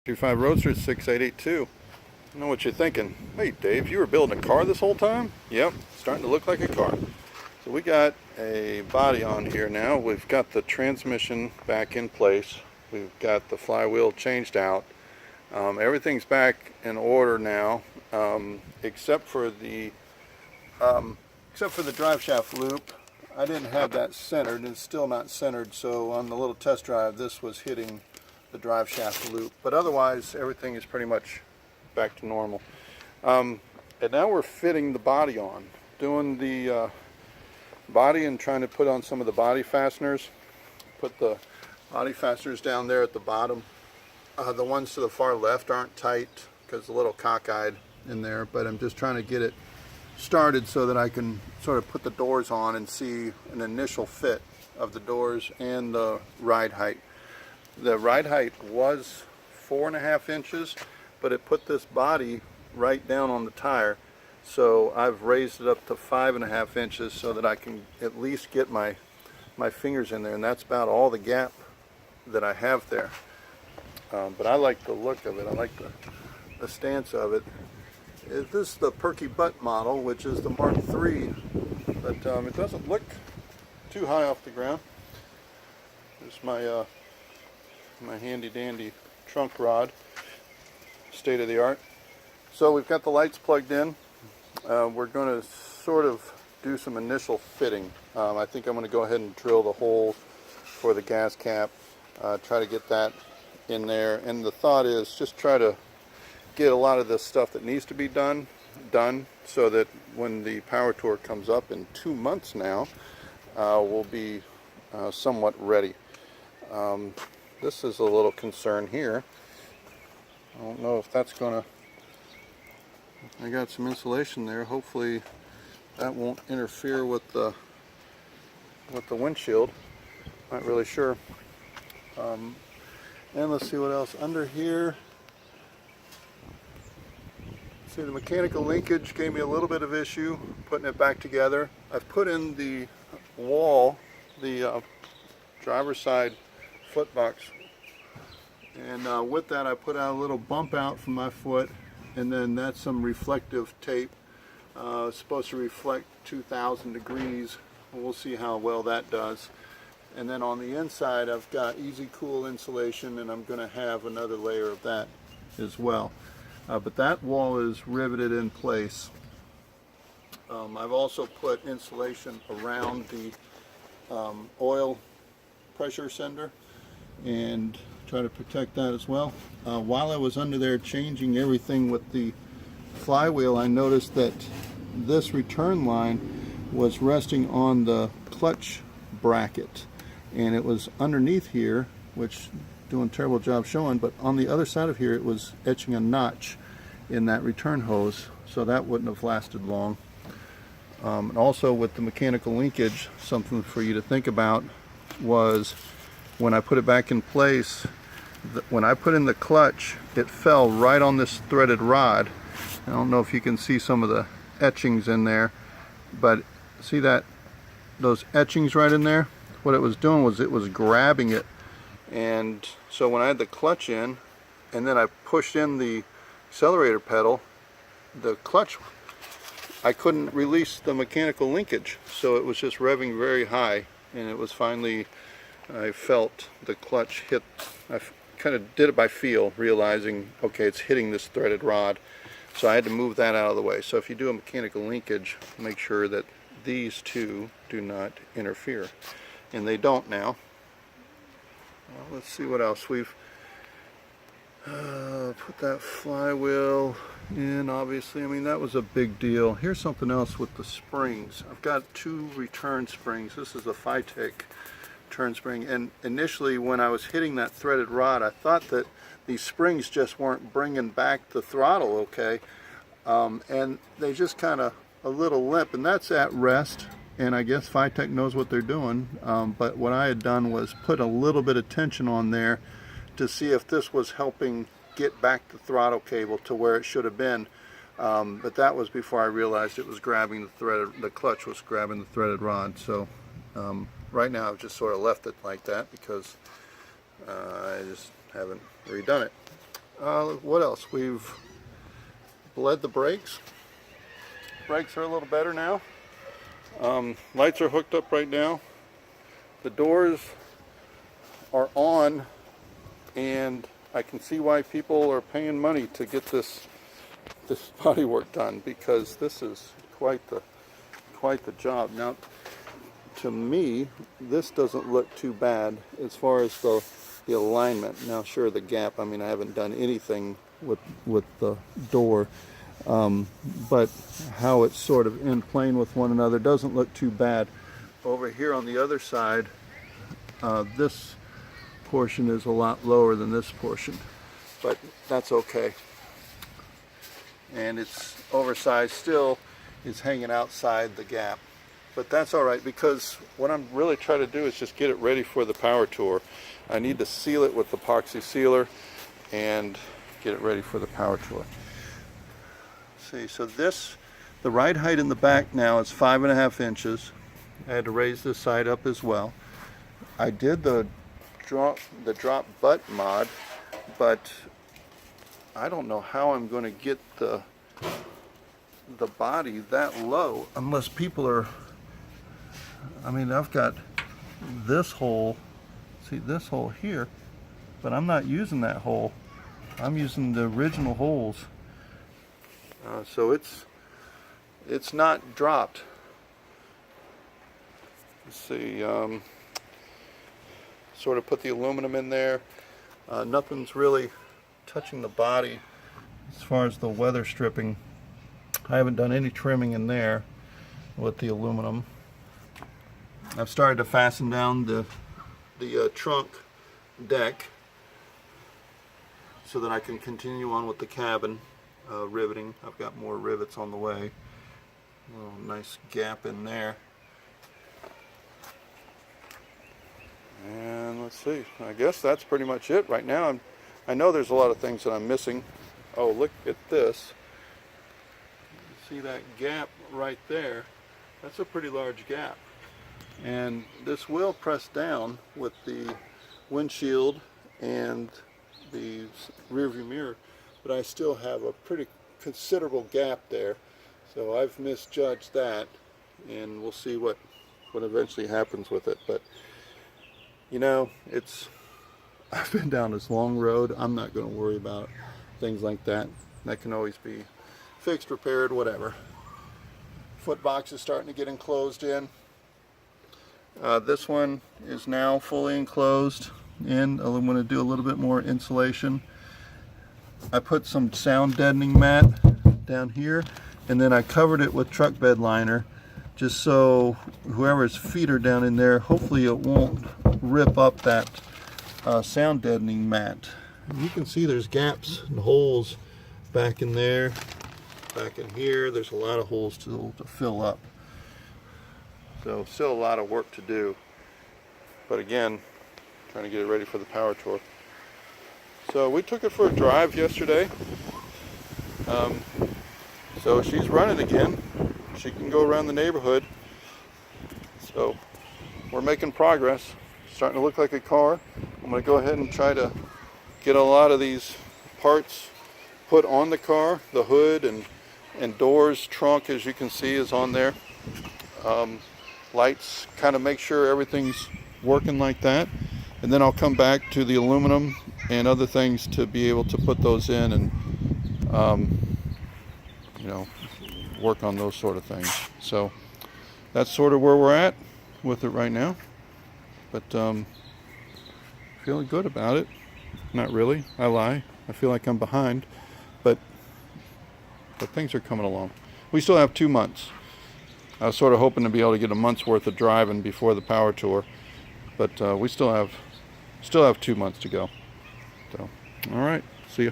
25 Roadster 6882. I know what you're thinking. Hey Dave, you were building a car this whole time? Yep, starting to look like a car. So we got a body on here now. We've got the transmission back in place. We've got the flywheel changed out. Everything's back in order now, except for the drive shaft loop. I didn't have that centered, and it's still not centered, so on the little test drive this was hitting the drive shaft loop, but otherwise everything is pretty much back to normal. And now we're fitting the body on, doing the body and trying to put on some of the body fasteners. Put the body fasteners down there at the bottom. The ones to the far left aren't tight because a little cockeyed in there, but I'm just trying to get it started so that I can sort of put the doors on and see an initial fit of the doors and the ride height. The ride height was 4.5 inches, but it put this body right down on the tire, so I've raised it up to 5.5 inches so that I can at least get my fingers in there, and that's about all the gap that I have there. But I like the look of it. I like the stance of it. This is the Perky Butt model, which is the Mark III, but it doesn't look too high off the ground. There's my my handy dandy trunk rod, state of the art. So we've got the lights plugged in. We're going to sort of do some initial fitting. I think I'm going to go ahead and drill the hole for the gas cap, try to get that in there, and the thought is just try to get a lot of this stuff that needs to be done so that when the power tour comes up in 2 months now, we'll be somewhat ready. This is a little concern here. I don't know if that's gonna, I got some insulation there. Hopefully that won't interfere with the windshield. Not really sure. And let's see what else under here. See, the mechanical linkage gave me a little bit of issue putting it back together. I've put in the wall, the driver's side foot box, and with that I put out a little bump out from my foot, and then that's some reflective tape. It's supposed to reflect 2,000 degrees. We'll see how well that does. And then on the inside I've got easy cool insulation, and I'm going to have another layer of that as well. But that wall is riveted in place. I've also put insulation around the oil pressure sender and try to protect that as well. While I was under there changing everything with the flywheel, I noticed that this return line was resting on the clutch bracket, and it was underneath here, which doing a terrible job showing, but on the other side of here it was etching a notch in that return hose, so that wouldn't have lasted long. And also with the mechanical linkage, something for you to think about was when I put it back in place, when I put in the clutch, it fell right on this threaded rod. I don't know if you can see some of the etchings in there, but see that, those etchings right in there? What it was doing was it was grabbing it, and so when I had the clutch in and then I pushed in the accelerator pedal, the clutch, I couldn't release the mechanical linkage, so it was just revving very high, and it was finally, I felt the clutch hit. I kind of did it by feel, realizing, okay, it's hitting this threaded rod, so I had to move that out of the way. So if you do a mechanical linkage, make sure that these two do not interfere, and they don't now. Well, let's see what else we've put that flywheel in. Obviously, I mean, that was a big deal. Here's something else with the springs. I've got 2 return springs. This is a Phytech turn spring, and initially when I was hitting that threaded rod, I thought that these springs just weren't bringing back the throttle okay, and they just kind of a little limp, and that's at rest, and I guess Phytech knows what they're doing. But what I had done was put a little bit of tension on there to see if this was helping get back the throttle cable to where it should have been, but that was before I realized it was grabbing the clutch was grabbing the threaded rod. So right now I've just sort of left it like that because I just haven't redone it. What else? We've bled the brakes. Brakes are a little better now. Lights are hooked up right now. The doors are on, and I can see why people are paying money to get this body work done, because this is quite the job. Now, to me, this doesn't look too bad as far as the alignment. Now, sure, the gap, I mean, I haven't done anything with the door, but how it's sort of in plane with one another doesn't look too bad. Over here on the other side, this portion is a lot lower than this portion, but that's okay. And it's oversized still, is hanging outside the gap. But that's all right, because what I'm really trying to do is just get it ready for the power tour. I need to seal it with epoxy sealer and get it ready for the power tour. See, so the ride height in the back now is 5.5 inches. I had to raise this side up as well. I did the drop butt mod, but I don't know how I'm going to get the body that low unless people are, I mean, I've got this hole, see this hole here, but I'm not using that hole. I'm using the original holes. So it's not dropped. Let's see, sort of put the aluminum in there. Nothing's really touching the body as far as the weather stripping. I haven't done any trimming in there with the aluminum. I've started to fasten down the trunk deck so that I can continue on with the cabin riveting. I've got more rivets on the way. A little nice gap in there. And let's see, I guess that's pretty much it right now. I know there's a lot of things that I'm missing. Oh, look at this. See that gap right there? That's a pretty large gap. And this will press down with the windshield and the rear view mirror, but I still have a pretty considerable gap there. So I've misjudged that, and we'll see what eventually happens with it. But you know, I've been down this long road. I'm not going to worry about things like that. That can always be fixed, repaired, whatever. Foot box is starting to get enclosed in. This one is now fully enclosed in. I'm going to do a little bit more insulation. I put some sound deadening mat down here, and then I covered it with truck bed liner, just so whoever's feet are down in there, hopefully it won't rip up that sound deadening mat. You can see there's gaps and holes back in there, back in here. There's a lot of holes to fill up. So still a lot of work to do. But again, trying to get it ready for the power tour. So we took it for a drive yesterday. So she's running again. She can go around the neighborhood. So we're making progress. Starting to look like a car. I'm going to go ahead and try to get a lot of these parts put on the car. The hood and doors, trunk, as you can see, is on there. Lights, kind of make sure everything's working like that. And then I'll come back to the aluminum and other things to be able to put those in and you know, work on those sort of things. So that's sort of where we're at with it right now. But feeling good about it. Not really, I lie. I feel like I'm behind, but things are coming along. We still have 2 months. I was sort of hoping to be able to get a month's worth of driving before the power tour, but we still have 2 months to go. So, all right, see ya.